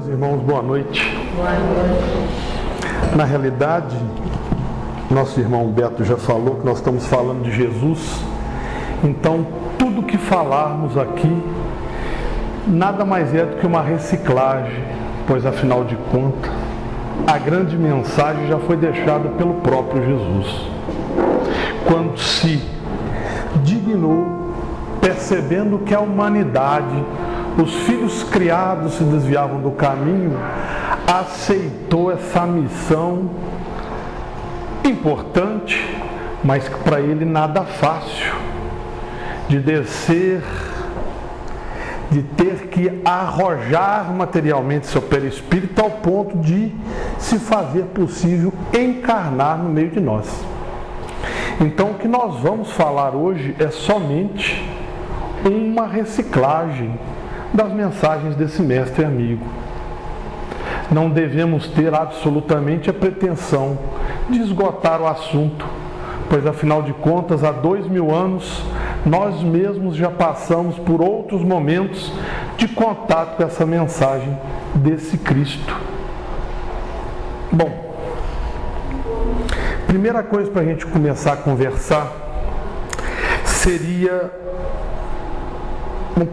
Meus irmãos, boa noite. Boa noite. Na realidade, nosso irmão Beto já falou que nós estamos falando de Jesus. Então, tudo que falarmos aqui nada mais é do que uma reciclagem, pois afinal de contas, a grande mensagem já foi deixada pelo próprio Jesus. Quando se dignou, percebendo que a humanidade, os filhos criados se desviavam do caminho, aceitou essa missão importante, mas para ele nada fácil, de descer, de ter que arrojar materialmente seu perispírito ao ponto de se fazer possível encarnar no meio de nós. Então o que nós vamos falar hoje é somente uma reciclagem das mensagens desse mestre amigo. Não devemos ter absolutamente a pretensão de esgotar o assunto, pois afinal de contas, há 2000 anos, nós mesmos já passamos por outros momentos de contato com essa mensagem desse Cristo. Bom, primeira coisa para a gente começar a conversar seria,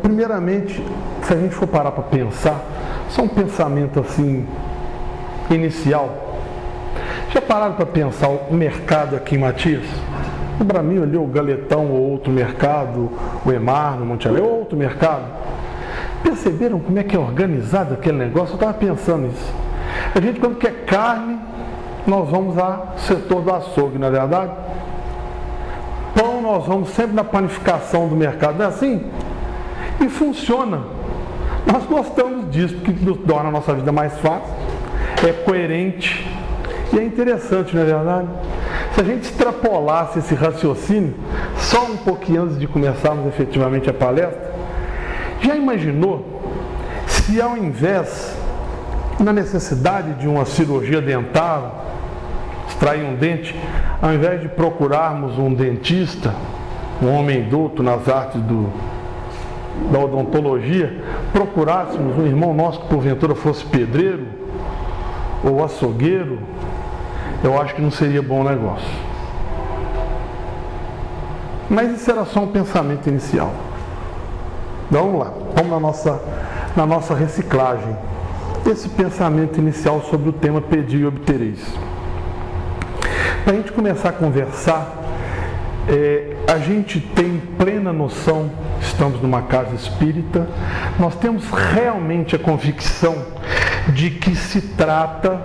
primeiramente, se a gente for parar para pensar, só um pensamento assim, inicial. Já pararam para pensar o mercado aqui em Matias? No Brasil ali, o Galetão ou outro mercado, o Emar no Monte Alegre, ou outro mercado. Perceberam como é que é organizado aquele negócio? Eu estava pensando nisso. A gente, quando quer carne, nós vamos ao setor do açougue, não é verdade? Pão, nós vamos sempre na panificação do mercado, não é assim? E funciona. Nós gostamos disso, porque nos torna a nossa vida mais fácil, é coerente e é interessante, não é verdade? Se a gente extrapolasse esse raciocínio, só um pouquinho antes de começarmos efetivamente a palestra, já imaginou se ao invés, na necessidade de uma cirurgia dental, extrair um dente, ao invés de procurarmos um dentista, um homem douto nas artes da odontologia, procurássemos um irmão nosso que porventura fosse pedreiro ou açougueiro, eu acho que não seria bom negócio. Mas isso era só um pensamento inicial. Vamos lá, vamos na nossa reciclagem. Esse pensamento inicial sobre o tema Pedi e obtereis. Para a gente começar a conversar, a gente tem plena noção, estamos numa casa espírita, nós temos realmente a convicção de que se trata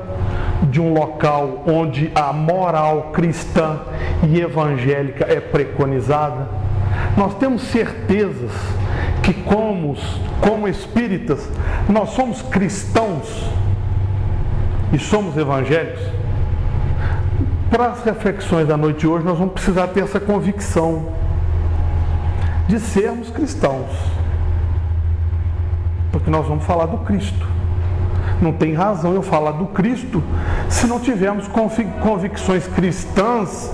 de um local onde a moral cristã e evangélica é preconizada. Nós temos certezas que como espíritas, nós somos cristãos e somos evangélicos. Para as reflexões da noite de hoje, nós vamos precisar ter essa convicção de sermos cristãos, porque nós vamos falar do Cristo. Não tem razão eu falar do Cristo se não tivermos convicções cristãs,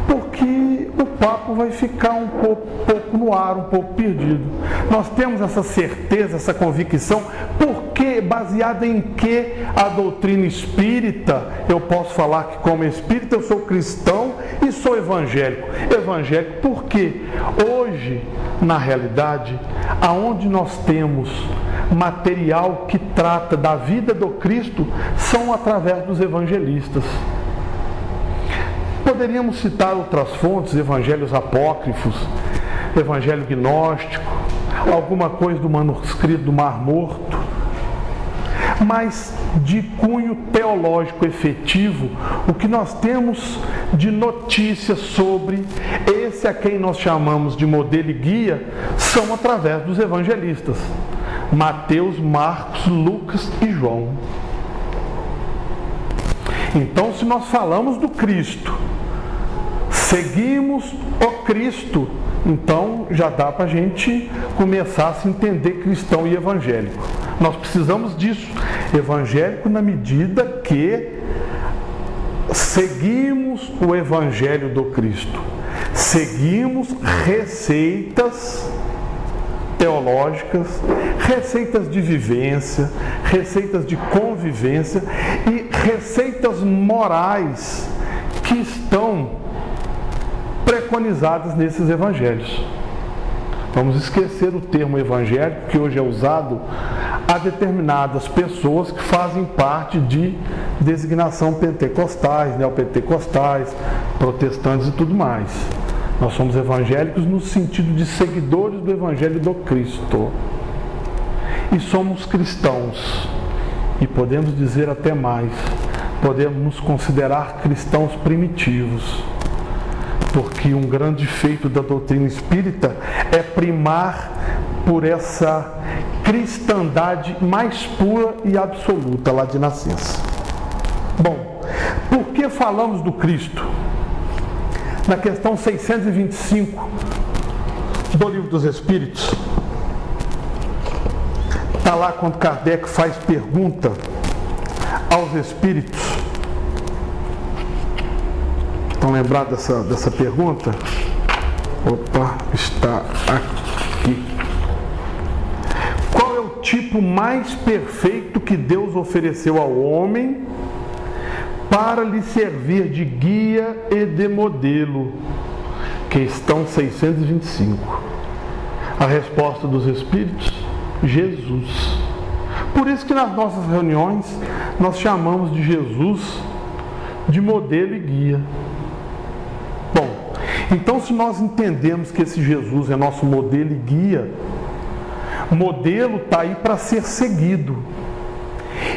porque o papo vai ficar um pouco no ar, um pouco perdido. Nós temos essa certeza, essa convicção, porque baseada em que a doutrina espírita, eu posso falar que como espírita eu sou cristão e sou evangélico. Evangélico porque hoje, na realidade, aonde nós temos material que trata da vida do Cristo, são através dos evangelistas. Poderíamos citar outras fontes, evangelhos apócrifos, evangelho gnóstico, alguma coisa do manuscrito do Mar Morto, mas de cunho teológico efetivo, o que nós temos de notícias sobre esse a quem nós chamamos de modelo e guia, são através dos evangelistas, Mateus, Marcos, Lucas e João. Então, se nós falamos do Cristo, seguimos o Cristo, então já dá para a gente começar a se entender cristão e evangélico. Nós precisamos disso, evangélico na medida que seguimos o evangelho do Cristo, seguimos receitas teológicas, receitas de vivência, receitas de convivência e receitas morais que estão preconizadas nesses evangelhos. Vamos esquecer o termo evangélico, que hoje é usado a determinadas pessoas que fazem parte de designação pentecostais, neopentecostais, protestantes e tudo mais. Nós somos evangélicos no sentido de seguidores do Evangelho do Cristo. E somos cristãos. E podemos dizer até mais, podemos nos considerar cristãos primitivos. Porque um grande feito da doutrina espírita é primar por essa cristandade mais pura e absoluta lá de nascença. Bom, por que falamos do Cristo? Na questão 625 do Livro dos Espíritos, está lá quando Kardec faz pergunta aos Espíritos. Estão lembrados dessa pergunta? Opa, está aqui. Qual é o tipo mais perfeito que Deus ofereceu ao homem para lhe servir de guia e de modelo? Questão 625. A resposta dos Espíritos: Jesus. Por isso que nas nossas reuniões nós chamamos de Jesus de modelo e guia. Bom, então se nós entendemos que esse Jesus é nosso modelo e guia, o modelo está aí para ser seguido.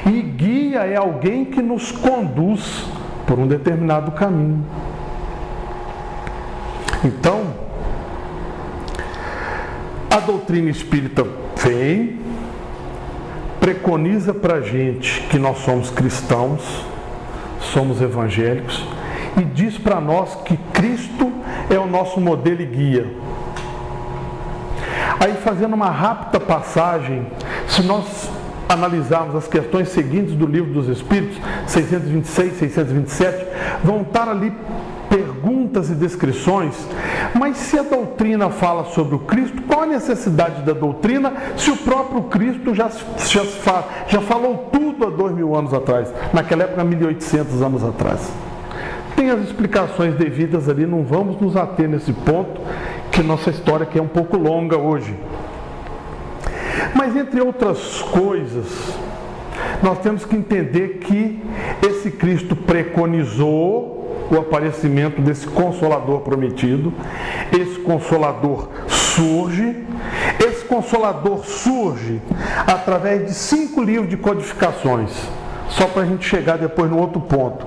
E guia é alguém que nos conduz por um determinado caminho. Então, a doutrina espírita vem, preconiza para a gente que nós somos cristãos, somos evangélicos, e diz para nós que Cristo é o nosso modelo e guia. Aí, fazendo uma rápida passagem, se nós analisarmos as questões seguintes do Livro dos Espíritos, 626, 627, vão estar ali perguntas e descrições. Mas se a doutrina fala sobre o Cristo, qual a necessidade da doutrina se o próprio Cristo já falou tudo há 2000 anos atrás, naquela época 1800 anos atrás? Tem as explicações devidas ali, não vamos nos ater nesse ponto, que nossa história aqui é um pouco longa hoje. Mas, entre outras coisas, nós temos que entender que esse Cristo preconizou o aparecimento desse Consolador prometido. Esse Consolador surge. Esse Consolador surge através de 5 livros de codificações. Só para a gente chegar depois no outro ponto.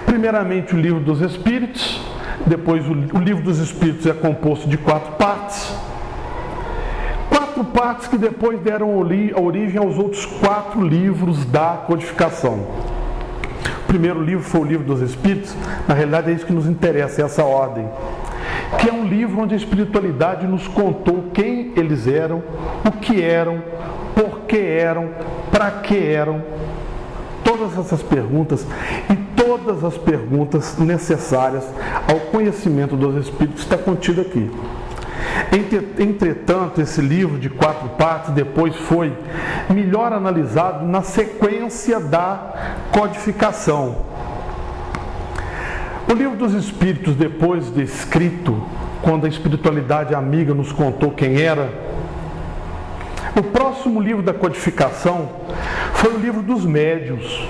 Primeiramente, o Livro dos Espíritos. Depois, o Livro dos Espíritos é composto de 4 partes. 4 partes que depois deram origem aos outros 4 livros da codificação. O primeiro livro foi o Livro dos Espíritos. Na realidade é isso que nos interessa, é essa ordem. Que é um livro onde a espiritualidade nos contou quem eles eram, o que eram, por que eram, para que eram. Todas essas perguntas e todas as perguntas necessárias ao conhecimento dos Espíritos está contido aqui. Entretanto, esse livro de 4 partes depois foi melhor analisado na sequência da codificação. O Livro dos Espíritos, depois de escrito, quando a espiritualidade amiga nos contou quem era, o próximo livro da codificação foi o Livro dos Médiuns.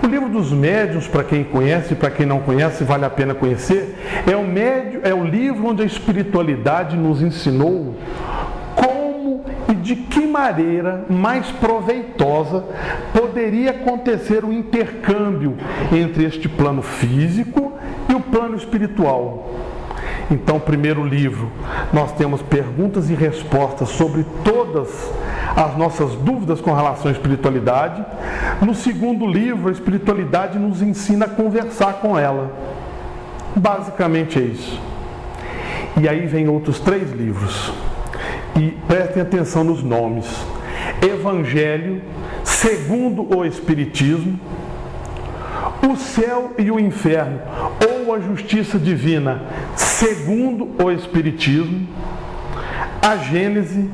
O Livro dos Médiuns, para quem conhece e para quem não conhece, vale a pena conhecer, é o livro onde a espiritualidade nos ensinou como e de que maneira mais proveitosa poderia acontecer o intercâmbio entre este plano físico e o plano espiritual. Então, primeiro livro, nós temos perguntas e respostas sobre todas as nossas dúvidas com relação à espiritualidade. No segundo livro, a espiritualidade nos ensina a conversar com ela. Basicamente é isso. E aí vem outros 3 livros. E prestem atenção nos nomes. Evangelho, segundo o Espiritismo, o céu e o inferno, ou a justiça divina, segundo o Espiritismo, a Gênese,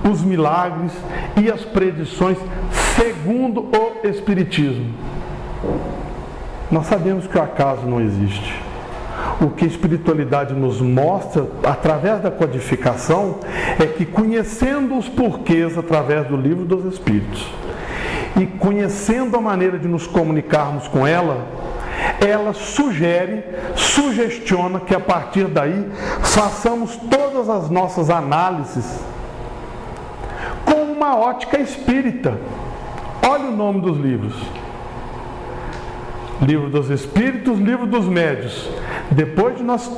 os milagres e as predições segundo o Espiritismo. Nós sabemos que o acaso não existe. O que a espiritualidade nos mostra, através da codificação, é que conhecendo os porquês através do Livro dos Espíritos e conhecendo a maneira de nos comunicarmos com ela, ela sugestiona que a partir daí façamos todas as nossas análises com uma ótica espírita. Olha o nome dos livros: Livro dos Espíritos, Livro dos Médiuns. Depois de nós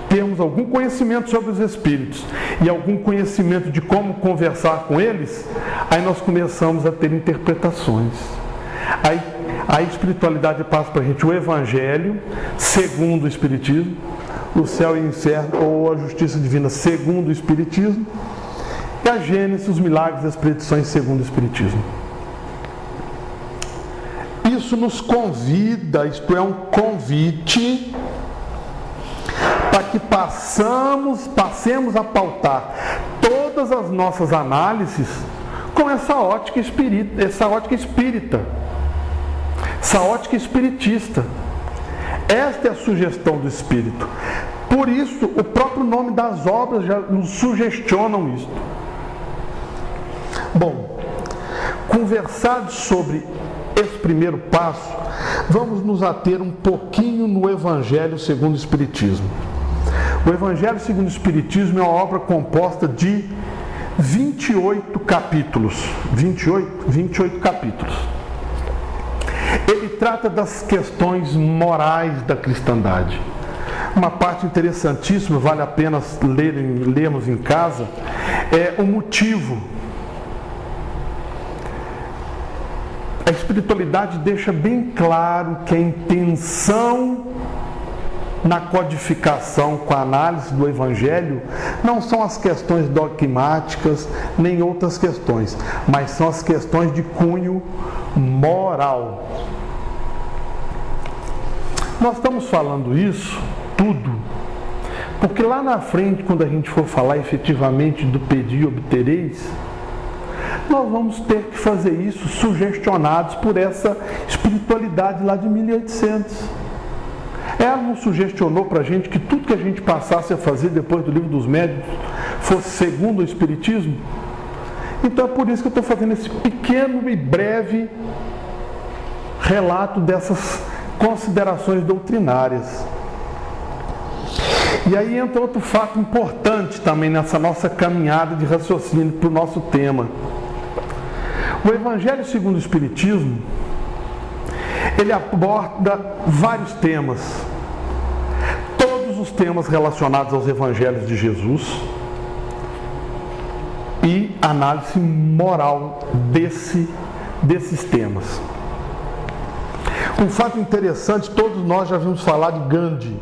termos algum conhecimento sobre os espíritos e algum conhecimento de como conversar com eles, aí nós começamos a ter interpretações. Aí a espiritualidade passa para a gente o Evangelho segundo o Espiritismo, o céu e o inferno ou a justiça divina segundo o Espiritismo, e a Gênese, os milagres e as predições segundo o Espiritismo. Isso nos convida, isto é um convite, para que passemos a pautar todas as nossas análises com essa ótica espírita, essa ótica espiritista. Esta é a sugestão do Espírito. Por isso, o próprio nome das obras já nos sugestionam isso. Bom, conversado sobre esse primeiro passo, vamos nos ater um pouquinho no Evangelho segundo o Espiritismo. O Evangelho segundo o Espiritismo é uma obra composta de 28 capítulos. 28 capítulos. Ele trata das questões morais da cristandade. Uma parte interessantíssima, vale a pena lermos em casa, é o motivo. A espiritualidade deixa bem claro que a intenção na codificação com a análise do Evangelho não são as questões dogmáticas nem outras questões, mas são as questões de cunho moral. Nós estamos falando isso tudo porque lá na frente, quando a gente for falar efetivamente do pedi e obtereis, nós vamos ter que fazer isso sugestionados por essa espiritualidade lá de 1800. Ela não sugestionou para a gente que tudo que a gente passasse a fazer depois do Livro dos Médiuns fosse segundo o Espiritismo? Então é por isso que eu estou fazendo esse pequeno e breve relato dessas considerações doutrinárias. E aí entra outro fato importante também nessa nossa caminhada de raciocínio para o nosso tema. O Evangelho segundo o Espiritismo, ele aborda vários temas. Todos os temas relacionados aos Evangelhos de Jesus e análise moral desses temas. Um fato interessante, todos nós já vimos falar de Gandhi,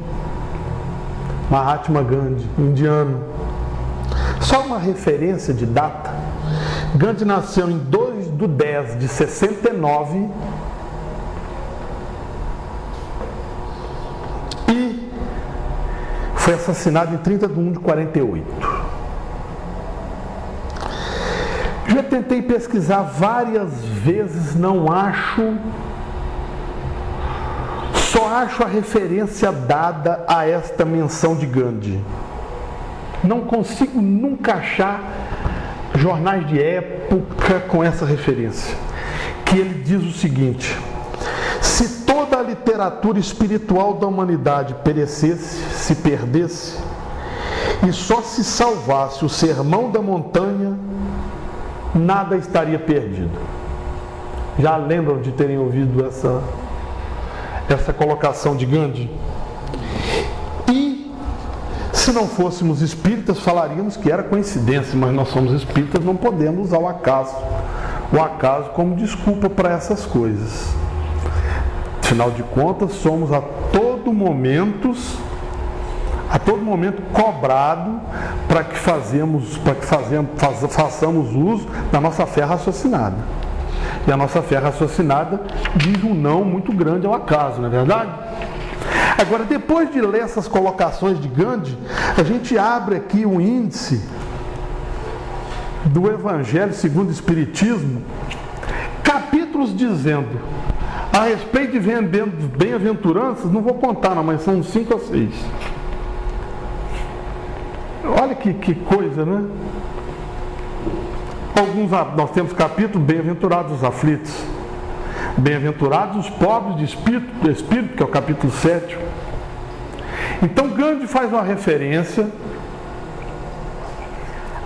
Mahatma Gandhi, indiano. Só uma referência de data: Gandhi nasceu em 2/10/69 e foi assassinado em 30/1/48. Já tentei pesquisar várias vezes, não acho. Só acho a referência dada a esta menção de Gandhi. Não consigo nunca achar jornais de época com essa referência. Que ele diz o seguinte: se toda a literatura espiritual da humanidade perecesse, se perdesse, e só se salvasse o Sermão da Montanha, nada estaria perdido. Já lembram de terem ouvido essa colocação de Gandhi? E se não fôssemos espíritas, falaríamos que era coincidência, mas nós somos espíritas, não podemos usar o acaso como desculpa para essas coisas. Afinal de contas, somos a todo momento cobrado para que façamos uso da nossa fé raciocinada. E a nossa fé raciocinada diz um não muito grande ao acaso, não é verdade? Agora, depois de ler essas colocações de Gandhi, a gente abre aqui um índice do Evangelho segundo o Espiritismo, capítulos dizendo a respeito de bem-aventuranças, não vou contar não, mas são 5 ou 6. Olha que coisa, né? Nós temos capítulo bem-aventurados os aflitos, bem-aventurados os pobres de espírito, que é o capítulo 7. Então Gandhi faz uma referência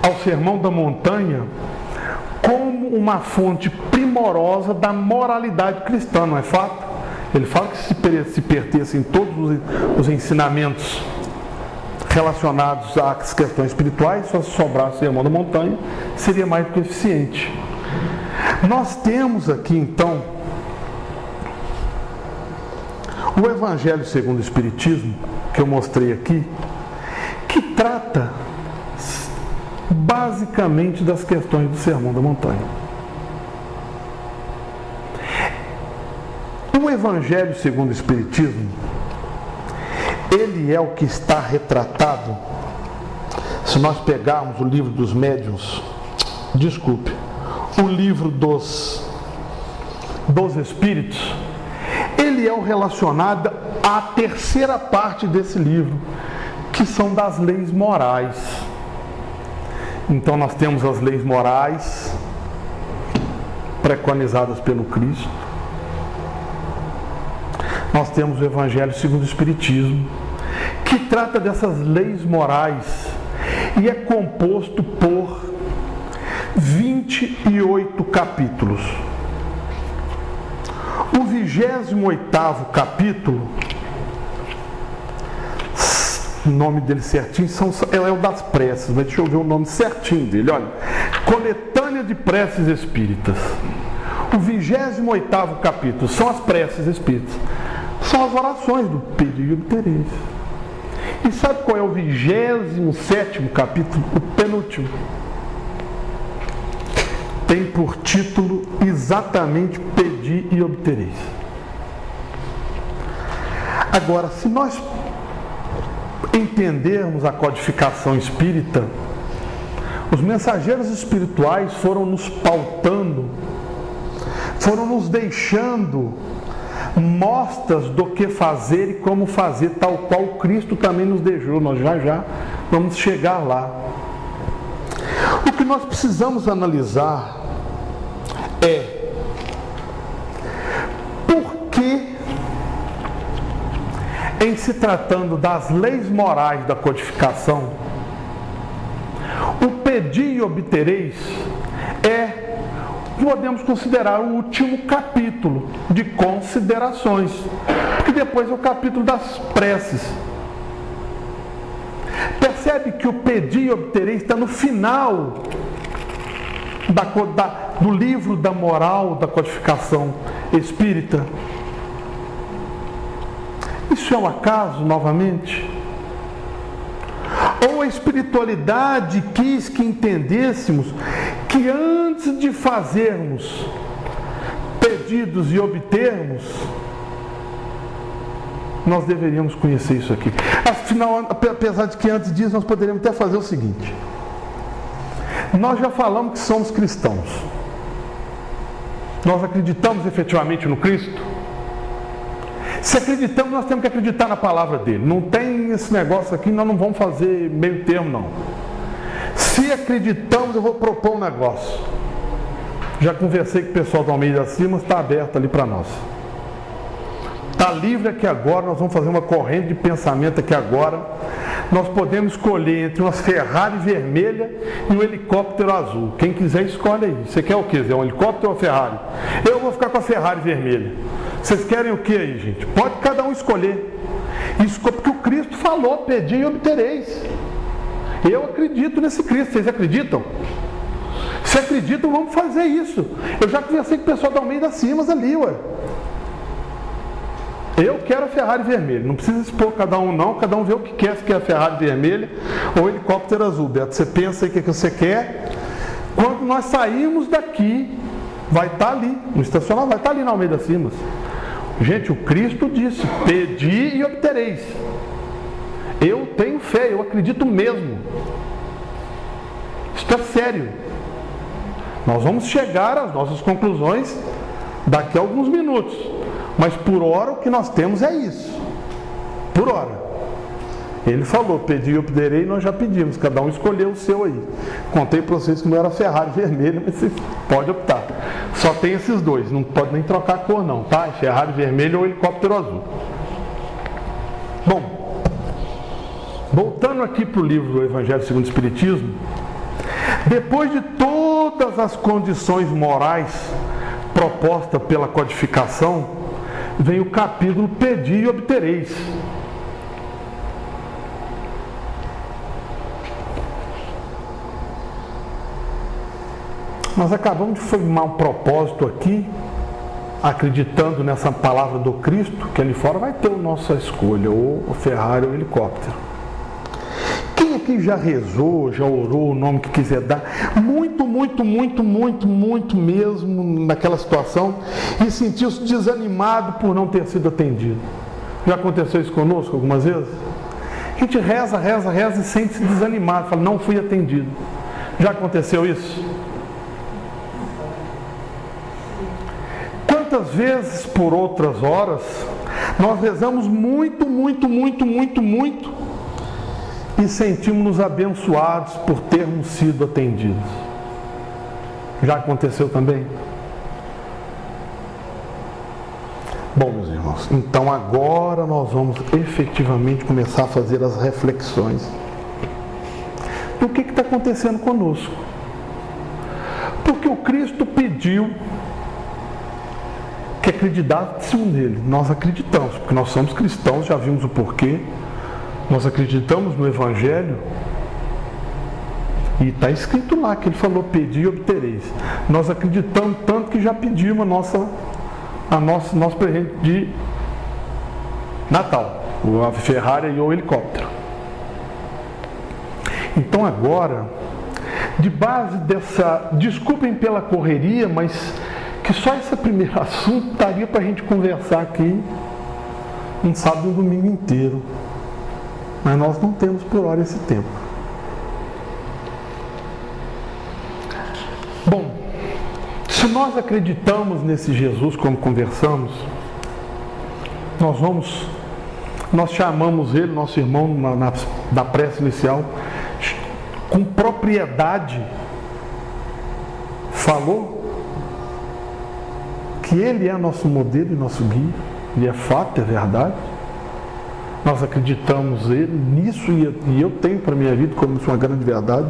ao Sermão da Montanha como uma fonte primorosa da moralidade cristã, não é fato? Ele fala que se pertencem todos os ensinamentos relacionados às questões espirituais, só se sobrasse o Sermão da Montanha, seria mais do que eficiente. Nós temos aqui, então, o Evangelho segundo o Espiritismo, que eu mostrei aqui, que trata basicamente das questões do Sermão da Montanha. O Evangelho segundo o Espiritismo, ele é o que está retratado, se nós pegarmos o livro dos médiuns, o livro dos espíritos, ele é o relacionado à terceira parte desse livro, que são das leis morais. Então nós temos as leis morais preconizadas pelo Cristo. Nós temos o Evangelho segundo o Espiritismo, que trata dessas leis morais e é composto por 28 capítulos. O 28º capítulo, o nome dele certinho, é o das preces, mas deixa eu ver o nome certinho dele, olha, Coletânea de Preces Espíritas. O 28º capítulo são as preces espíritas, são as orações do Pedi e Obtereis. E sabe qual é o 27º capítulo? O penúltimo. Tem por título exatamente Pedi e Obtereis. Agora, se nós entendermos a codificação espírita, os mensageiros espirituais foram nos pautando, foram nos deixando mostras do que fazer e como fazer, tal qual Cristo também nos deixou. Nós já vamos chegar lá. O que nós precisamos analisar é por que, em se tratando das leis morais da codificação, o Pedi e Obtereis podemos considerar o último capítulo de considerações, que depois é o capítulo das preces. Percebe que o Pedi e Obtereis está no final do livro da moral da codificação espírita. Isso é um acaso, novamente? Ou a espiritualidade quis que entendêssemos que antes de fazermos pedidos e obtermos, nós deveríamos conhecer isso aqui. Afinal, apesar de que antes disso nós poderíamos até fazer o seguinte: nós já falamos que somos cristãos. Nós acreditamos efetivamente no Cristo? Se acreditamos, nós temos que acreditar na palavra dele. Não tem esse negócio aqui, nós não vamos fazer meio termo, não. Se acreditamos, eu vou propor um negócio. Já conversei com o pessoal do Almeida Simas, está aberto ali para nós. Está livre aqui agora, nós vamos fazer uma corrente de pensamento aqui agora. Nós podemos escolher entre umas Ferrari vermelha e um helicóptero azul. Quem quiser, escolhe aí. Você quer o quê? É um helicóptero ou uma Ferrari? Eu vou ficar com a Ferrari vermelha. Vocês querem o que aí, gente? Pode cada um escolher. Isso porque o Cristo falou: pedi e obtereis. Eu acredito nesse Cristo. Vocês acreditam? Se acreditam, vamos fazer isso. Eu já conversei com o pessoal da Almeida Simas ali, ué. Eu quero a Ferrari vermelha. Não precisa expor cada um, não. Cada um vê o que quer, se quer a Ferrari vermelha ou helicóptero azul. Beto, você pensa aí o que você quer. Quando nós sairmos daqui, vai estar ali, no estacionamento, vai estar ali na Almeida Simas. Gente, o Cristo disse: pedi e obtereis. Eu tenho fé, eu acredito mesmo. Isso é sério. Nós vamos chegar às nossas conclusões daqui a alguns minutos. Mas por hora o que nós temos é isso. Por hora. Ele falou, pedi e obterei, nós já pedimos, cada um escolheu o seu aí. Contei para vocês que não era Ferrari vermelha, mas você pode optar. Só tem esses dois, não pode nem trocar a cor não, tá? Ferrari vermelho ou helicóptero azul. Bom, voltando aqui para o livro do Evangelho segundo o Espiritismo, depois de todas as condições morais propostas pela codificação, vem o capítulo Pedi e obtereis. Nós acabamos de formar um propósito aqui, acreditando nessa palavra do Cristo, que ali fora vai ter a nossa escolha, ou o Ferrari ou o helicóptero. Quem aqui já rezou, já orou, o nome que quiser dar, muito mesmo naquela situação, e sentiu-se desanimado por não ter sido atendido? Já aconteceu isso conosco algumas vezes? A gente reza e sente-se desanimado, fala, não fui atendido. Já aconteceu isso? Quantas vezes por outras horas nós rezamos muito e sentimos-nos abençoados por termos sido atendidos? Já aconteceu também? Bom, meus irmãos, então agora nós vamos efetivamente começar a fazer as reflexões do que está acontecendo conosco. Porque o Cristo pediu que acreditássemos nele. Nós acreditamos, porque nós somos cristãos, já vimos o porquê. Nós acreditamos no Evangelho. E está escrito lá que ele falou, pedi e obtereis. Nós acreditamos tanto que já pedimos nosso presente de Natal, a Ferrari e o helicóptero. Então agora, de base dessa, desculpem pela correria, mas que só esse primeiro assunto daria para a gente conversar aqui um sábado e um domingo inteiro. Mas nós não temos por hora esse tempo. Bom, se nós acreditamos nesse Jesus como conversamos, nós chamamos ele, nosso irmão, na prece inicial, com propriedade, falou que ele é nosso modelo e nosso guia, e é fato, é verdade. Nós acreditamos nisso e eu tenho para a minha vida como isso uma grande verdade.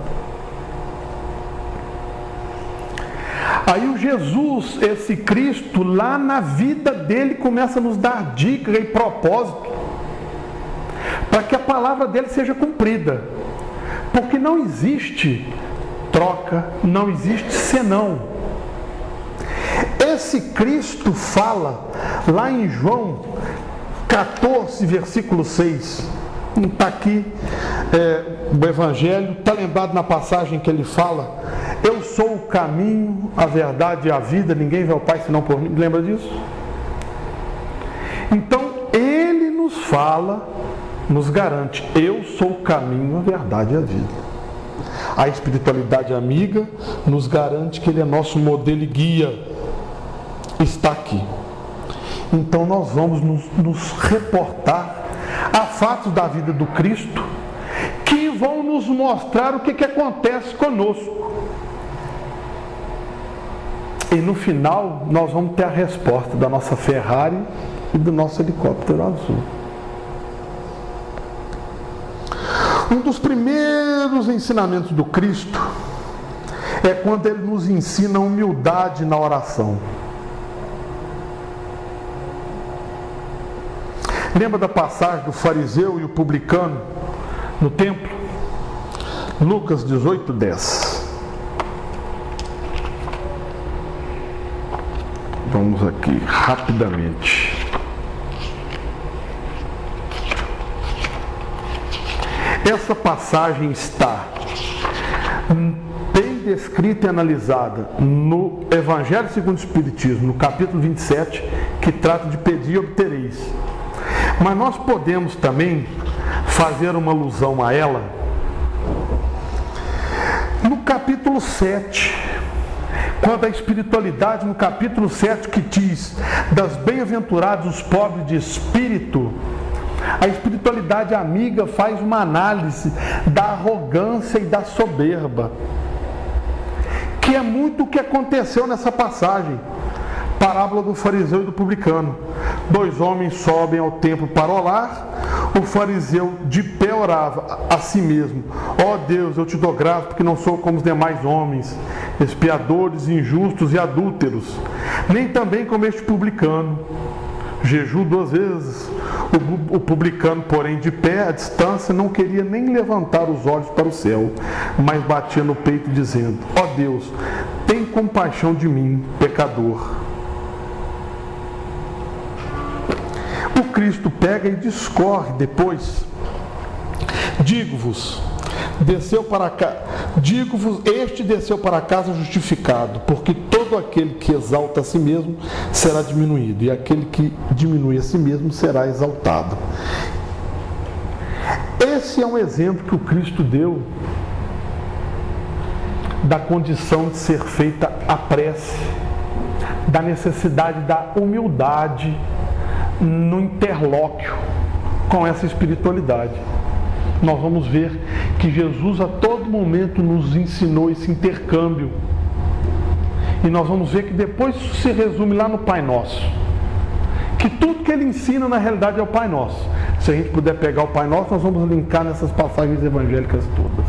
Aí o Jesus, esse Cristo, lá na vida dele começa a nos dar dicas e propósito para que a palavra dele seja cumprida. Porque não existe troca, não existe senão. Esse Cristo fala lá em João 14, versículo 6. Está aqui o Evangelho, está lembrado na passagem que ele fala: eu sou o caminho, a verdade e a vida, ninguém vê ao Pai senão por mim. Lembra disso? Então ele nos fala, nos garante: eu sou o caminho, a verdade e a vida. A espiritualidade amiga nos garante que ele é nosso modelo e guia. Está aqui. Então nós vamos nos reportar a fatos da vida do Cristo que vão nos mostrar o que acontece conosco. E no final nós vamos ter a resposta da nossa Ferrari e do nosso helicóptero azul. Um dos primeiros ensinamentos do Cristo é quando ele nos ensina a humildade na oração. Lembra da passagem do fariseu e o publicano no templo? Lucas 18:10. Vamos aqui rapidamente. Essa passagem está bem descrita e analisada no Evangelho segundo o Espiritismo, no capítulo 27, que trata de pedir e obtereis. Mas nós podemos também fazer uma alusão a ela no capítulo 7, quanto à espiritualidade no capítulo 7, que diz das bem-aventurados os pobres de espírito, a espiritualidade amiga faz uma análise da arrogância e da soberba, que é muito o que aconteceu nessa passagem. Parábola do fariseu e do publicano. 2 homens sobem ao templo para orar. O fariseu de pé orava a si mesmo: ó Deus, eu te dou graça porque não sou como os demais homens, expiadores, injustos e adúlteros, nem também como este publicano. Jejuo 2 vezes. O publicano, porém, de pé à distância, não queria nem levantar os olhos para o céu, mas batia no peito dizendo: ó Deus, tem compaixão de mim, pecador. O Cristo pega e discorre depois. Digo-vos, este desceu para casa justificado, porque todo aquele que exalta a si mesmo será diminuído, e aquele que diminui a si mesmo será exaltado. Esse é um exemplo que o Cristo deu da condição de ser feita a prece, da necessidade da humildade no interlóquio com essa espiritualidade. Nós vamos ver que Jesus a todo momento nos ensinou esse intercâmbio. E nós vamos ver que depois isso se resume lá no Pai Nosso. Que tudo que ele ensina na realidade é o Pai Nosso. Se a gente puder pegar o Pai Nosso, nós vamos linkar nessas passagens evangélicas todas.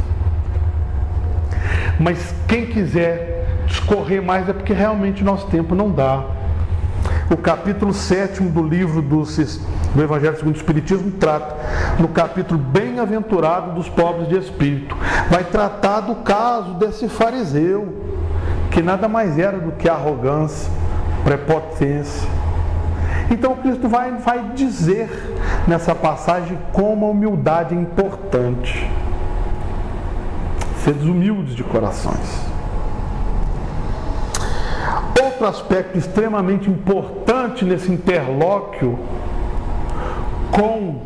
Mas quem quiser discorrer mais é porque realmente o nosso tempo não dá. O capítulo 7 do livro do Evangelho segundo o Espiritismo trata, no capítulo Bem-aventurado dos pobres de espírito, vai tratar do caso desse fariseu, que nada mais era do que arrogância, prepotência. Então Cristo vai dizer nessa passagem como a humildade é importante. Seres humildes de corações. Outro aspecto extremamente importante nesse interlóquio com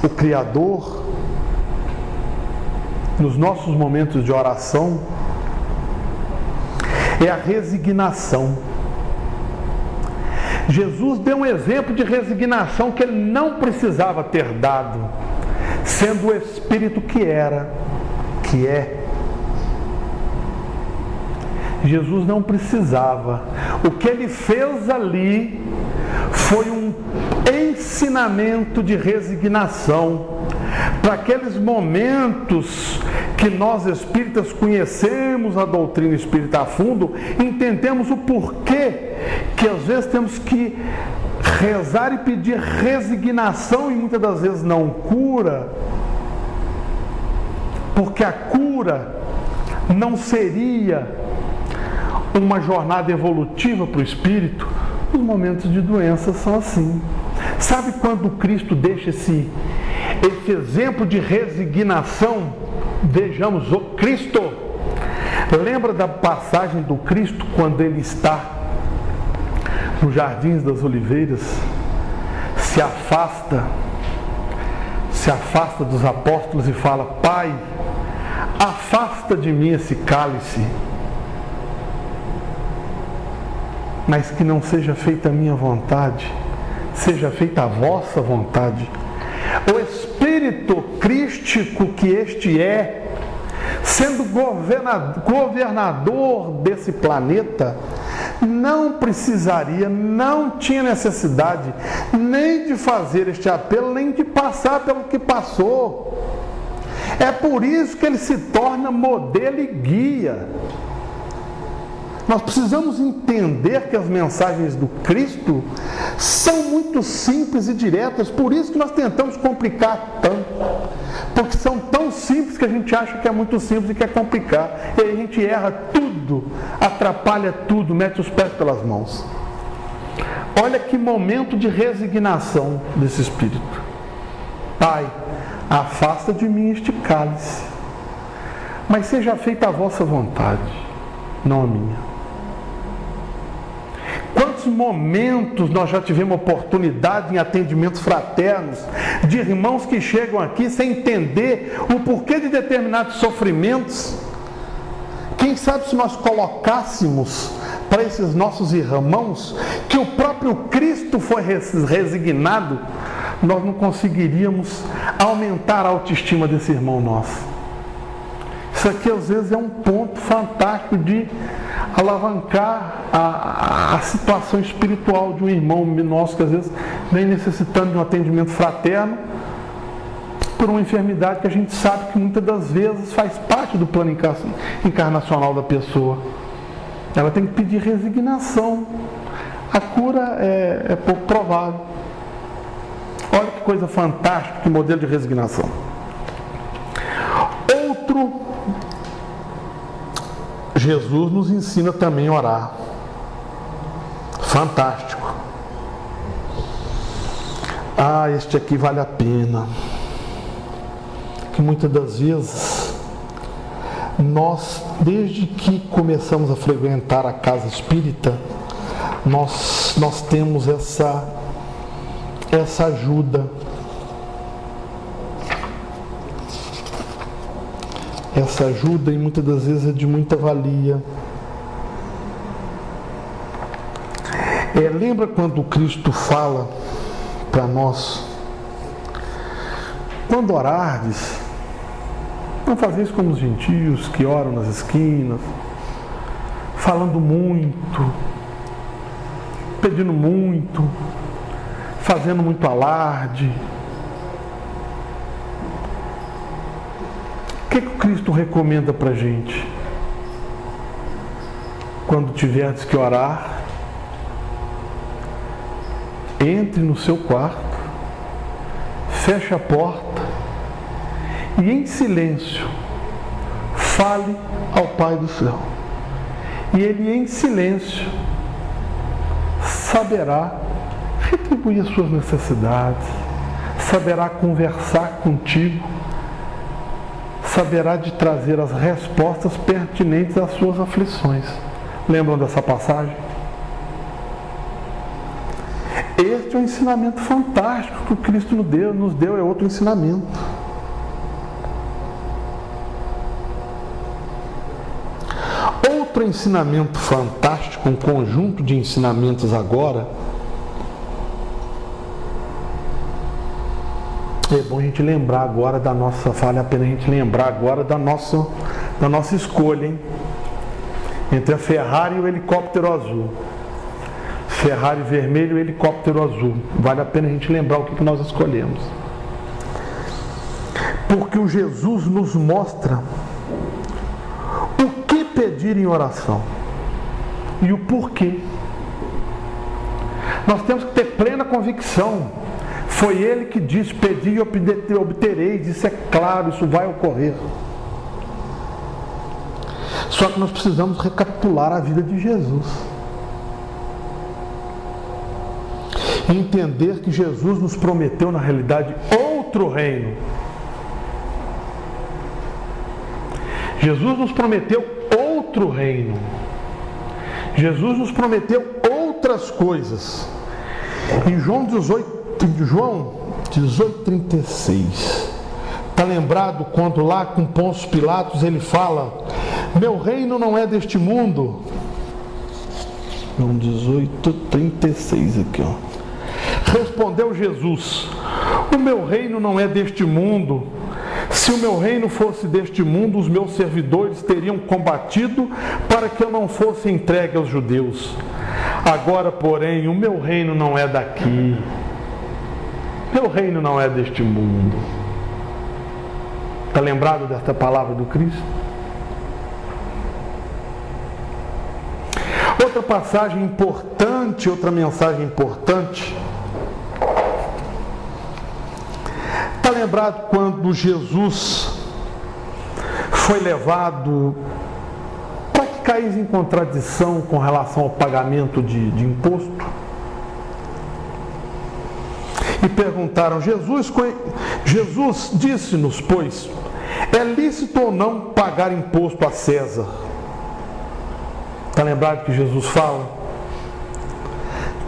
o Criador, nos nossos momentos de oração, é a resignação. Jesus deu um exemplo de resignação que ele não precisava ter dado, sendo o Espírito que era, que é. Jesus não precisava. O que ele fez ali foi um ensinamento de resignação para aqueles momentos que nós espíritas conhecemos a doutrina espírita a fundo, entendemos o porquê que às vezes temos que rezar e pedir resignação e muitas das vezes não cura, porque a cura não seria uma jornada evolutiva para o espírito. Os momentos de doença são assim. Sabe quando Cristo deixa esse exemplo de resignação? Vejamos o Cristo. Lembra da passagem do Cristo quando ele está nos Jardins das Oliveiras, se afasta dos apóstolos e fala: Pai, afasta de mim esse cálice, mas que não seja feita a minha vontade, seja feita a vossa vontade. O espírito crístico que este é, sendo governador desse planeta, não precisaria, não tinha necessidade nem de fazer este apelo, nem de passar pelo que passou. É por isso que ele se torna modelo e guia. Nós precisamos entender que as mensagens do Cristo são muito simples e diretas, por isso que nós tentamos complicar tanto, porque são tão simples que a gente acha que é muito simples e quer complicar, e aí a gente erra tudo, atrapalha tudo, mete os pés pelas mãos. Olha que momento de resignação desse espírito. Pai, afasta de mim este cálice, mas seja feita a vossa vontade, não a minha. Quantos momentos nós já tivemos oportunidade em atendimentos fraternos de irmãos que chegam aqui sem entender o porquê de determinados sofrimentos, Quem sabe se nós colocássemos para esses nossos irmãos que o próprio Cristo foi resignado, nós não conseguiríamos aumentar a autoestima desse irmão nosso. Isso aqui às vezes é um ponto fantástico de alavancar a situação espiritual de um irmão nosso que às vezes vem necessitando de um atendimento fraterno por uma enfermidade que a gente sabe que muitas das vezes faz parte do plano encarnacional da pessoa. Ela tem que pedir resignação. A cura é pouco provável. Olha que coisa fantástica, que modelo de resignação. Outro, Jesus nos ensina também a orar. Fantástico. Este aqui vale a pena. Que muitas das vezes nós, desde que começamos a frequentar a casa espírita, nós temos essa ajuda. Essa ajuda, e muitas das vezes é de muita valia. Lembra quando Cristo fala para nós: quando orardes, não fazeis como os gentios que oram nas esquinas, falando muito, pedindo muito, fazendo muito alarde. O que o Cristo recomenda para a gente? Quando tiverdes que orar, entre no seu quarto, feche a porta e em silêncio fale ao Pai do céu. E Ele em silêncio saberá retribuir as suas necessidades, saberá conversar contigo, saberá de trazer as respostas pertinentes às suas aflições. Lembram dessa passagem? Este é um ensinamento fantástico que o Cristo nos deu, é outro ensinamento. Outro ensinamento fantástico, um conjunto de ensinamentos agora. É bom a gente lembrar agora da nossa, vale a pena a gente lembrar agora da nossa escolha, hein? Entre a Ferrari e o helicóptero azul. Ferrari vermelho e helicóptero azul. Vale a pena a gente lembrar o que nós escolhemos. Porque o Jesus nos mostra o que pedir em oração e o porquê. Nós temos que ter plena convicção. Foi Ele que disse: pedi e obtereis. Isso é claro, isso vai ocorrer. Só que nós precisamos recapitular a vida de Jesus e entender que Jesus nos prometeu, na realidade, outro reino. Jesus nos prometeu outro reino. Jesus nos prometeu outras coisas. Em João 18:36, está lembrado quando lá com Pôncio Pilatos ele fala: meu reino não é deste mundo. João 18:36 aqui, ó. Respondeu Jesus: o meu reino não é deste mundo. Se o meu reino fosse deste mundo, os meus servidores teriam combatido para que eu não fosse entregue aos judeus. Agora, porém, o meu reino não é daqui. Meu reino não é deste mundo. Está lembrado desta palavra do Cristo? Outra passagem importante, outra mensagem importante. Está lembrado quando Jesus foi levado para que caísse em contradição com relação ao pagamento de imposto? E perguntaram: Jesus disse-nos, pois, é lícito ou não pagar imposto a César? Está lembrado que Jesus fala: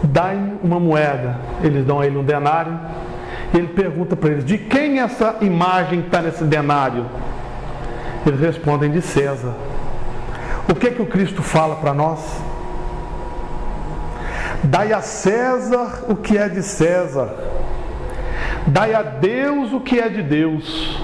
dai-me uma moeda. Eles dão a ele um denário. Ele pergunta para eles: de quem essa imagem está nesse denário? Eles respondem: de César. O que o Cristo fala para nós? Dai a César o que é de César, dai a Deus o que é de Deus.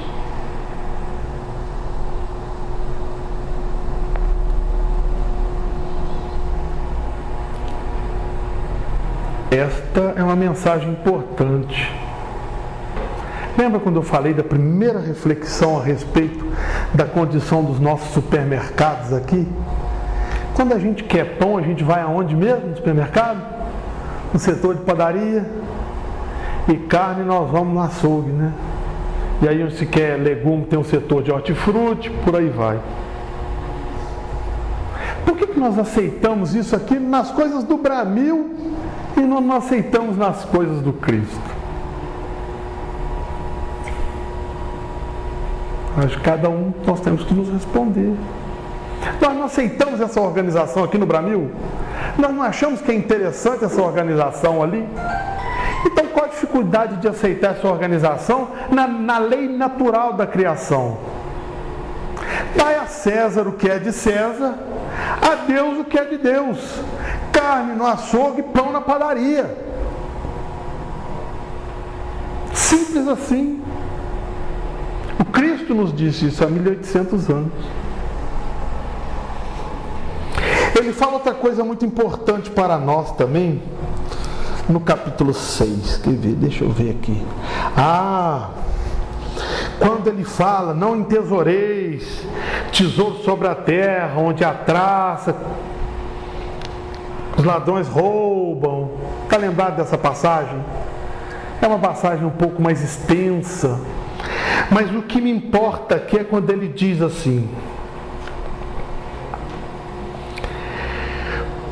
Esta é uma mensagem importante. Lembra quando eu falei da primeira reflexão a respeito da condição dos nossos supermercados aqui? Quando a gente quer pão, a gente vai aonde mesmo no supermercado? No setor de padaria. E carne nós vamos no açougue, né? E aí se quer legume, tem um setor de hortifruti, por aí vai. Por que nós aceitamos isso aqui nas coisas do Bramil e não aceitamos nas coisas do Cristo? Acho que cada um nós temos que nos responder. Nós não aceitamos essa organização aqui no Bramil? Nós não achamos que é interessante essa organização ali? Então qual a dificuldade de aceitar essa organização na lei natural da criação? Dai a César o que é de César, a Deus o que é de Deus. Carne no açougue, pão na padaria. Simples assim. O Cristo nos disse isso há 1800 anos. Ele fala outra coisa muito importante para nós também, no capítulo 6. Quer ver? Deixa eu ver aqui. Quando ele fala, não entesoureis tesouro sobre a terra, onde a traça, os ladrões roubam. Está lembrado dessa passagem? É uma passagem um pouco mais extensa. Mas o que me importa aqui é quando ele diz assim: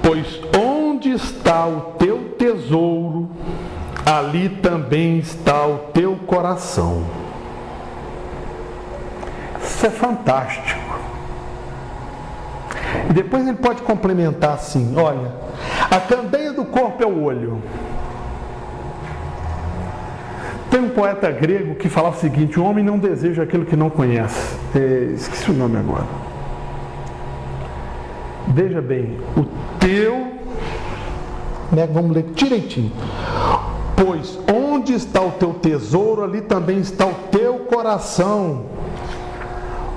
pois onde está o teu tesouro, ali também está o teu coração. Isso é fantástico. E depois ele pode complementar assim: olha, a candeia do corpo é o olho. Tem um poeta grego que falava o seguinte: o homem não deseja aquilo que não conhece. Esqueci o nome agora. Veja bem, o teu, né, vamos ler direitinho. Pois onde está o teu tesouro, ali também está o teu coração.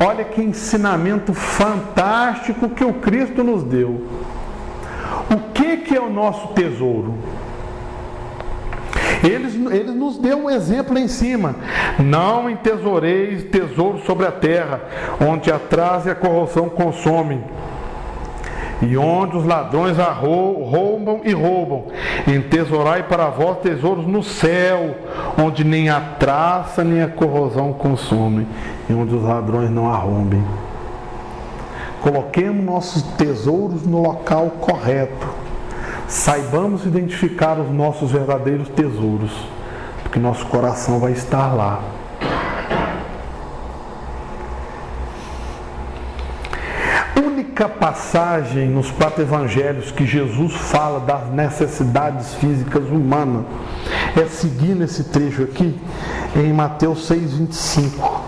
Olha que ensinamento fantástico que o Cristo nos deu. O que é o nosso tesouro? Ele nos deu um exemplo lá em cima. Não entesoureis tesouro sobre a terra, onde a traça e a corrosão consomem, e onde os ladrões roubam e roubam. Entesourai para vós tesouros no céu, onde nem a traça nem a corrosão consomem, e onde os ladrões não arrombem. Coloquemos nossos tesouros no local correto. Saibamos identificar os nossos verdadeiros tesouros, porque nosso coração vai estar lá. Única passagem nos 4 evangelhos que Jesus fala das necessidades físicas humanas é seguindo esse trecho aqui em Mateus 6,25,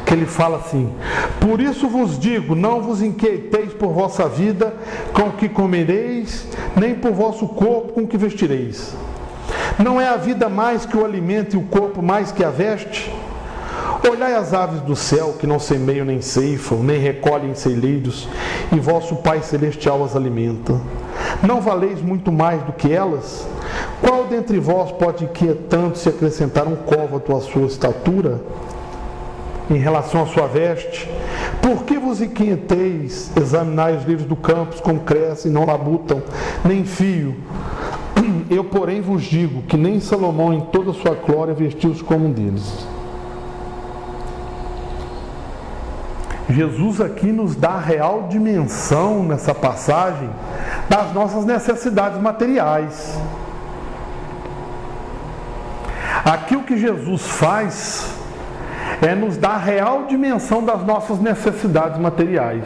que ele fala assim: por isso vos digo, não vos inquieteis por vossa vida com o que comereis, nem por vosso corpo com o que vestireis. Não é a vida mais que o alimento e o corpo mais que a veste? Olhai as aves do céu, que não semeiam nem ceifam, nem recolhem em celeiros, e vosso Pai Celestial as alimenta. Não valeis muito mais do que elas? Qual dentre vós pode inquietando se acrescentar um côvado à sua estatura? Em relação à sua veste, por que vos inquieteis? Examinai os lírios do campo, como crescem, não labutam, nem fio. Eu, porém, vos digo que nem Salomão, em toda a sua glória, vestiu-se como um deles. Jesus aqui nos dá a real dimensão, nessa passagem, das nossas necessidades materiais. Aqui o que Jesus faz é nos dar a real dimensão das nossas necessidades materiais.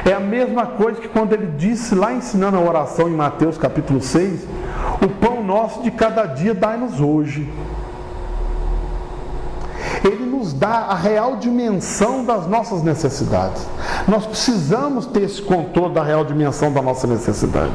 É a mesma coisa que quando ele disse lá ensinando a oração em Mateus capítulo 6, o pão nosso de cada dia dai-nos hoje. Ele nos dá a real dimensão das nossas necessidades. Nós precisamos ter esse controle da real dimensão da nossa necessidade.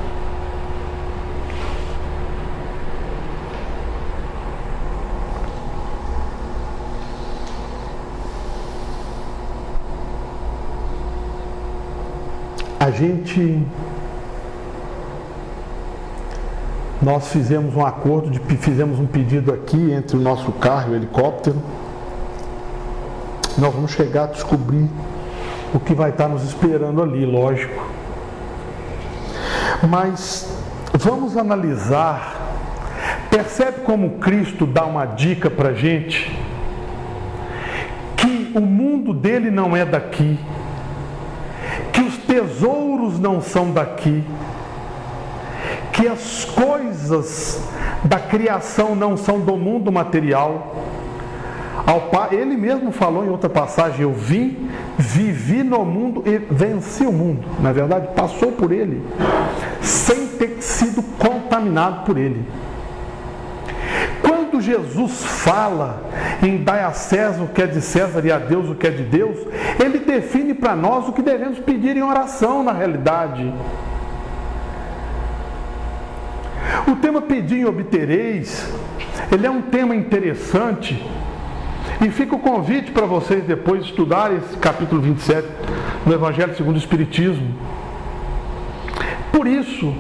Nós fizemos um acordo, fizemos um pedido aqui entre o nosso carro e o helicóptero. Nós vamos chegar a descobrir o que vai estar nos esperando ali, lógico. Mas vamos analisar. Percebe como Cristo dá uma dica para a gente? Que o mundo dele não é daqui. Que os tesouros não são daqui. Que as coisas da criação não são do mundo material. Ele mesmo falou em outra passagem: eu vim, vivi no mundo e venci o mundo. Na verdade, passou por ele, sem ter sido contaminado por ele. Quando Jesus fala em dai a César o que é de César e a Deus o que é de Deus, ele define para nós o que devemos pedir em oração na realidade. O tema pedir e obtereis, ele é um tema interessante, e fica o convite para vocês depois estudarem esse capítulo 27 do Evangelho segundo o Espiritismo. Por isso,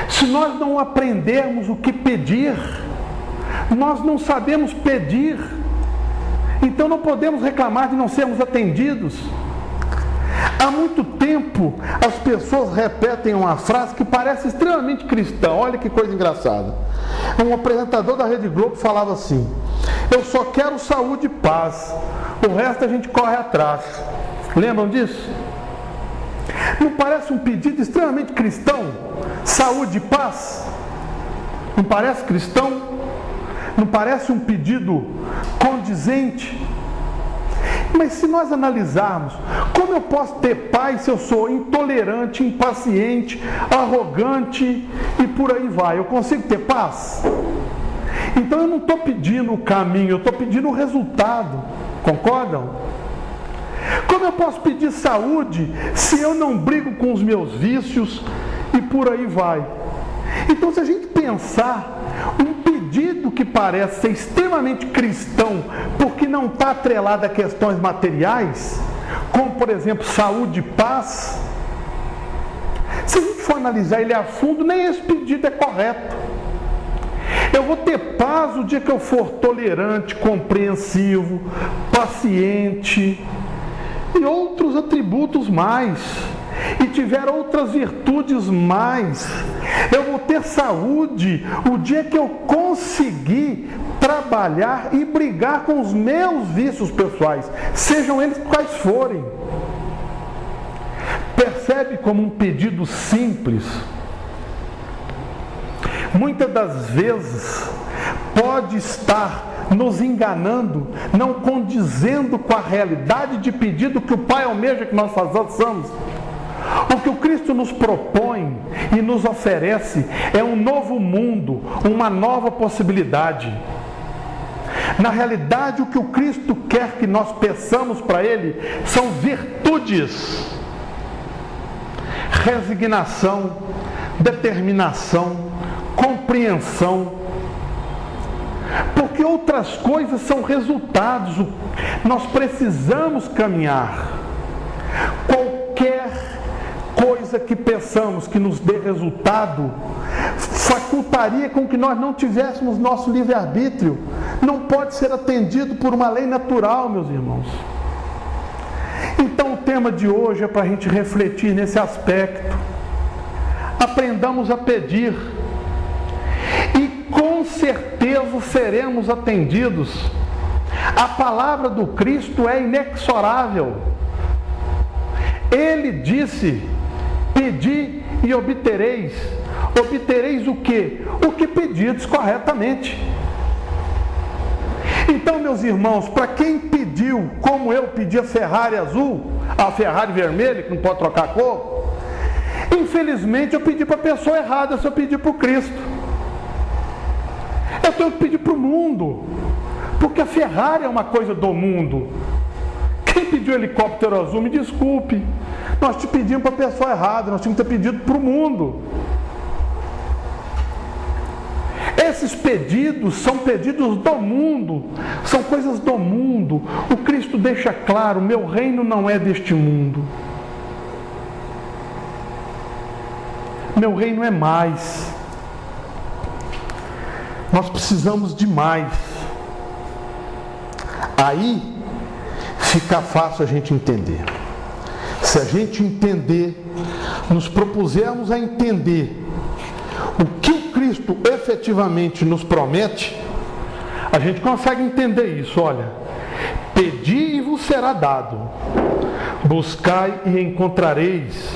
se nós não aprendermos o que pedir, nós não sabemos pedir, então não podemos reclamar de não sermos atendidos. Há muito tempo as pessoas repetem uma frase que parece extremamente cristã. Olha que coisa engraçada. Um apresentador da Rede Globo falava assim: eu só quero saúde e paz, o resto a gente corre atrás. Lembram disso? Não parece um pedido extremamente cristão? Saúde e paz? Não parece cristão? Não parece um pedido condizente? Mas se nós analisarmos, como eu posso ter paz se eu sou intolerante, impaciente, arrogante e por aí vai? Eu consigo ter paz? Então eu não estou pedindo o caminho, eu estou pedindo o resultado. Concordam? Como eu posso pedir saúde se eu não brigo com os meus vícios e por aí vai? Então, se a gente pensar um pedido que parece ser extremamente cristão, porque não está atrelado a questões materiais, como por exemplo saúde e paz, se a gente for analisar ele a fundo, nem esse pedido é correto. Eu vou ter paz o dia que eu for tolerante, compreensivo, paciente e outros atributos mais, e tiver outras virtudes mais. Eu vou ter saúde o dia que eu conseguir trabalhar e brigar com os meus vícios pessoais, sejam eles quais forem. Percebe como um pedido simples, muitas das vezes, pode estar nos enganando, não condizendo com a realidade de pedido que o Pai almeja que nós façamos. O que o Cristo nos propõe e nos oferece é um novo mundo, uma nova possibilidade. Na realidade, o que o Cristo quer que nós peçamos para Ele são virtudes: resignação, determinação, compreensão. Porque outras coisas são resultados. Nós precisamos caminhar. Qualquer coisa que peçamos que nos dê resultado facultaria com que nós não tivéssemos nosso livre-arbítrio. Não pode ser atendido por uma lei natural, meus irmãos. Então o tema de hoje é para a gente refletir nesse aspecto. Aprendamos a pedir, e com certeza seremos atendidos. A palavra do Cristo é inexorável. Ele disse: pedi e obtereis. Obtereis o quê? O que pedirdes corretamente. Então, meus irmãos, para quem pediu, como eu pedi a Ferrari azul, a Ferrari vermelha, que não pode trocar a cor, infelizmente eu pedi para a pessoa errada se eu pedir para o Cristo. Eu tenho que pedir para o mundo, Porque a Ferrari é uma coisa do mundo. Quem pediu helicóptero azul, me desculpe, nós te pedimos para a pessoa errada, nós tínhamos que ter pedido para o mundo. Esses pedidos são pedidos do mundo, são coisas do mundo. O Cristo deixa claro, meu reino não é deste mundo. Meu reino é mais. Nós precisamos de mais. Aí fica fácil a gente entender. Se a gente entender, nos propusermos a entender o que o Cristo efetivamente nos promete, a gente consegue entender isso. Olha, pedi e vos será dado, buscai e encontrareis,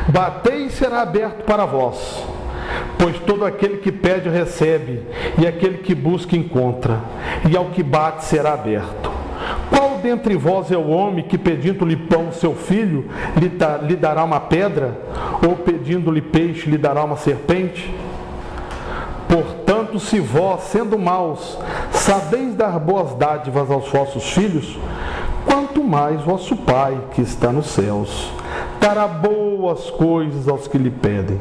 batei e será aberto para vós, pois todo aquele que pede recebe, e aquele que busca encontra, e ao que bate será aberto. Qual dentre vós é o homem que, pedindo-lhe pão seu filho, lhe dará uma pedra? Ou pedindo-lhe peixe, lhe dará uma serpente? Portanto, se vós, sendo maus, sabeis dar boas dádivas aos vossos filhos, quanto mais vosso Pai, que está nos céus, dará boas coisas aos que lhe pedem.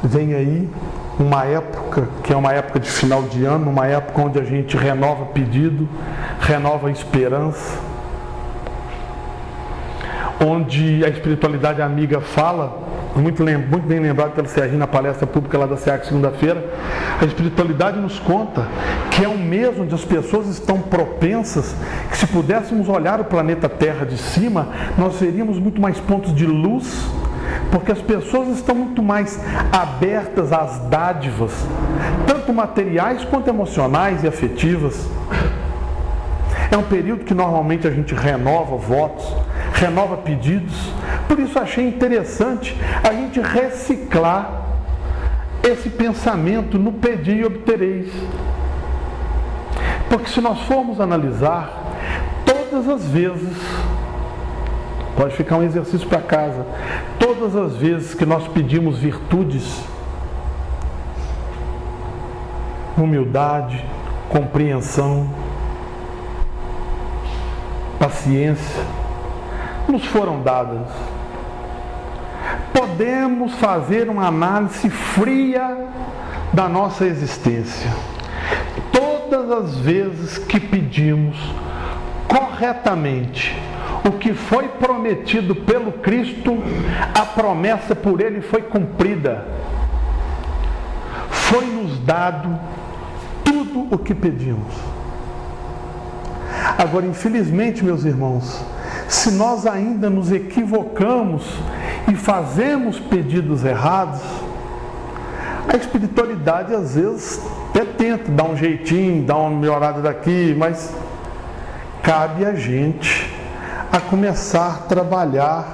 Vem aí uma época, que é uma época de final de ano, uma época onde a gente renova pedido, renova esperança, onde a espiritualidade amiga fala, muito bem lembrado pelo Serginho na palestra pública lá da SEAC segunda-feira, a espiritualidade nos conta que é um mês onde as pessoas estão propensas, que se pudéssemos olhar o planeta Terra de cima, nós veríamos muito mais pontos de luz, porque as pessoas estão muito mais abertas às dádivas, tanto materiais quanto emocionais e afetivas. É um período que normalmente a gente renova votos, renova pedidos. Por isso achei interessante a gente reciclar esse pensamento no pedir e obtereis. Porque se nós formos analisar, todas as vezes, pode ficar um exercício para casa, todas as vezes que nós pedimos virtudes, humildade, compreensão, paciência, nos foram dadas. Podemos fazer uma análise fria da nossa existência. Todas as vezes que pedimos corretamente o que foi prometido pelo Cristo, a promessa por Ele foi cumprida. Foi-nos dado tudo o que pedimos. Agora, infelizmente, meus irmãos, se nós ainda nos equivocamos e fazemos pedidos errados, a espiritualidade às vezes até tenta dar um jeitinho, dar uma melhorada daqui, mas cabe a gente a começar a trabalhar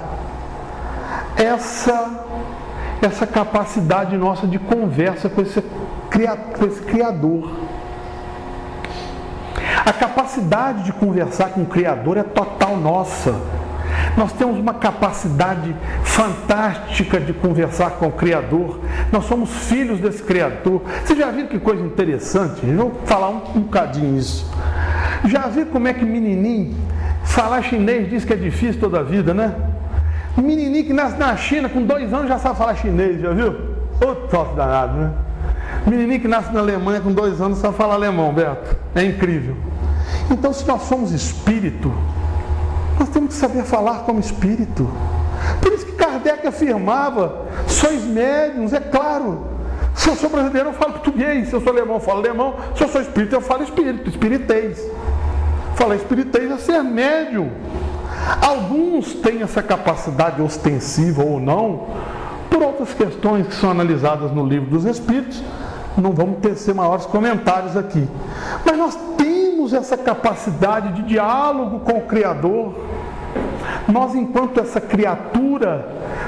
essa capacidade nossa de conversa com esse Criador. A capacidade de conversar com o Criador é total nossa. Nós temos uma capacidade fantástica de conversar com o Criador. Nós somos filhos desse Criador. Vocês já viram que coisa interessante? Eu vou falar um bocadinho isso. Já viram como é que menininho falar chinês diz que é difícil toda a vida, né? Menininho que nasce na China com 2 anos já sabe falar chinês, já viu? Ô troço danado, né? Menininho que nasce na Alemanha com 2 anos sabe falar alemão, Beto. É incrível. Então, se nós somos espírito, nós temos que saber falar como espírito. Por isso que Kardec afirmava: sois médiuns, é claro. Se eu sou brasileiro, eu falo português. Se eu sou alemão, eu falo alemão. Se eu sou espírito, eu falo espírito, espiritez. Falar espiritez é ser médium. Alguns têm essa capacidade ostensiva ou não, por outras questões que são analisadas no Livro dos Espíritos. Não vamos tecer maiores comentários aqui. Mas nós temos essa capacidade de diálogo com o Criador. Nós, enquanto essa criatura,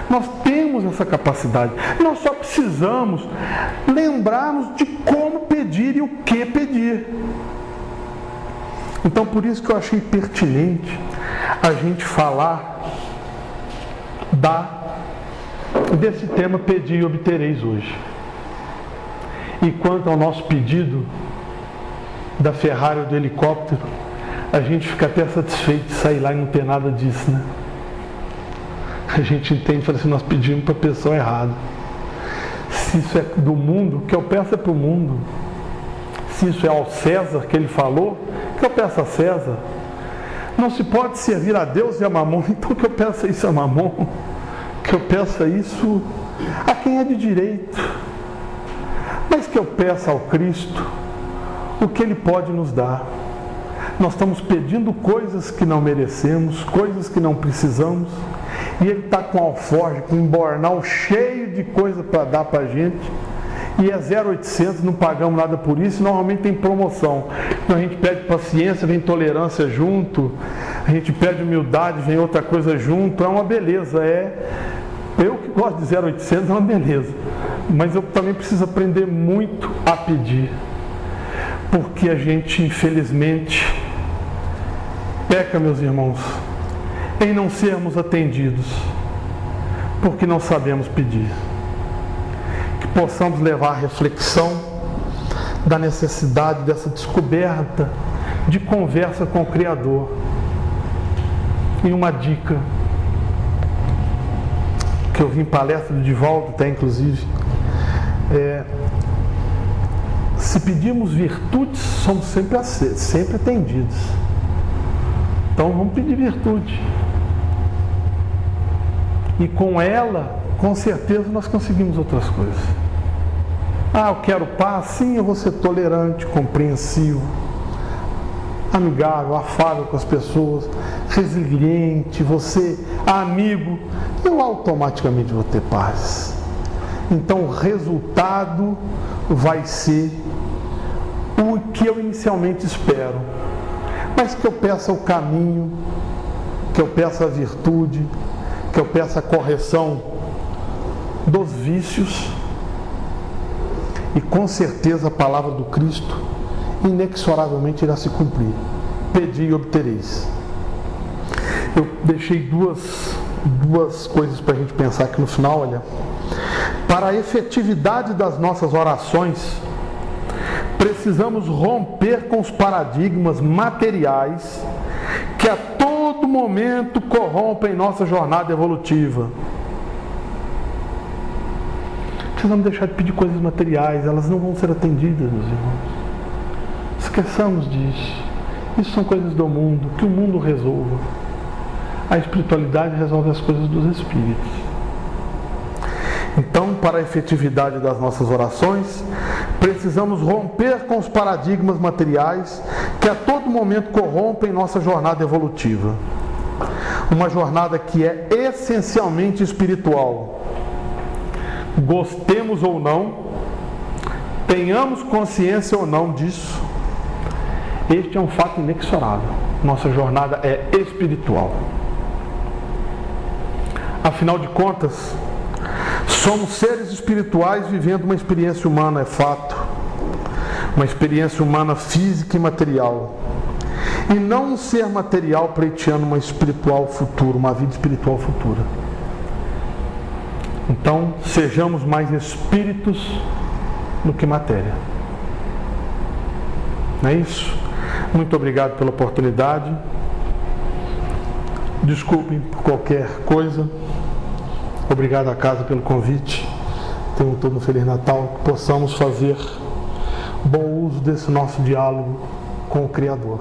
nós temos essa capacidade. Nós só precisamos lembrar-nos de como pedir e o que pedir. Então, por isso que eu achei pertinente a gente falar da desse tema pedi e obtereis hoje. E quanto ao nosso pedido da Ferrari ou do helicóptero, a gente fica até satisfeito de sair lá e não ter nada disso, né? A gente entende e fala assim, nós pedimos para a pessoa errada. Se isso é do mundo, que eu peço é para o mundo. Se isso é ao César que ele falou, que eu peço a César. Não se pode servir a Deus e a Mamon, então que eu peça isso a Mamon, que eu peça isso a quem é de direito, mas que eu peça ao Cristo o que Ele pode nos dar. Nós estamos pedindo coisas que não merecemos, coisas que não precisamos, e Ele está com alforje, com um bornal cheio de coisa para dar para a gente, e é 0,800, não pagamos nada por isso, normalmente tem promoção. Então a gente pede paciência, vem tolerância junto, a gente pede humildade, vem outra coisa junto, é uma beleza. Eu que gosto de 0,800 é uma beleza, mas eu também preciso aprender muito a pedir, porque a gente infelizmente peca, meus irmãos, em não sermos atendidos, porque não sabemos pedir. Que possamos levar a reflexão da necessidade dessa descoberta de conversa com o Criador. E uma dica que eu vi em palestra de Divaldo, até inclusive, se pedimos virtudes, somos sempre atendidos. Então vamos pedir virtude. E com ela, com certeza, nós conseguimos outras coisas. Eu quero paz? Sim, eu vou ser tolerante, compreensivo, amigável, afável com as pessoas, resiliente, você amigo, eu automaticamente vou ter paz. Então o resultado vai ser o que eu inicialmente espero, mas que eu peça o caminho, que eu peça a virtude, que eu peça a correção dos vícios, e com certeza a palavra do Cristo inexoravelmente irá se cumprir. Pedi e obtereis. Eu deixei duas coisas para a gente pensar aqui no final. Olha, para a efetividade das nossas orações, precisamos romper com os paradigmas materiais que a todo momento corrompem nossa jornada evolutiva. Precisamos deixar de pedir coisas materiais, elas não vão ser atendidas, meus irmãos. Esqueçamos disso. Isso são coisas do mundo, que o mundo resolva. A espiritualidade resolve as coisas dos espíritos. Então, para a efetividade das nossas orações, precisamos romper com os paradigmas materiais que a todo momento corrompem nossa jornada evolutiva. Uma jornada que é essencialmente espiritual. Gostemos ou não, tenhamos consciência ou não disso, este é um fato inexorável. Nossa jornada é espiritual. Afinal de contas, somos seres espirituais vivendo uma experiência humana, é fato. Uma experiência humana física e material. E não um ser material pleiteando uma espiritual futura, uma vida espiritual futura. Então, sejamos mais espíritos do que matéria. Não é isso? Muito obrigado pela oportunidade. Desculpem por qualquer coisa. Obrigado à casa pelo convite. Tenham todo um Feliz Natal. Que possamos fazer bom uso desse nosso diálogo com o Criador.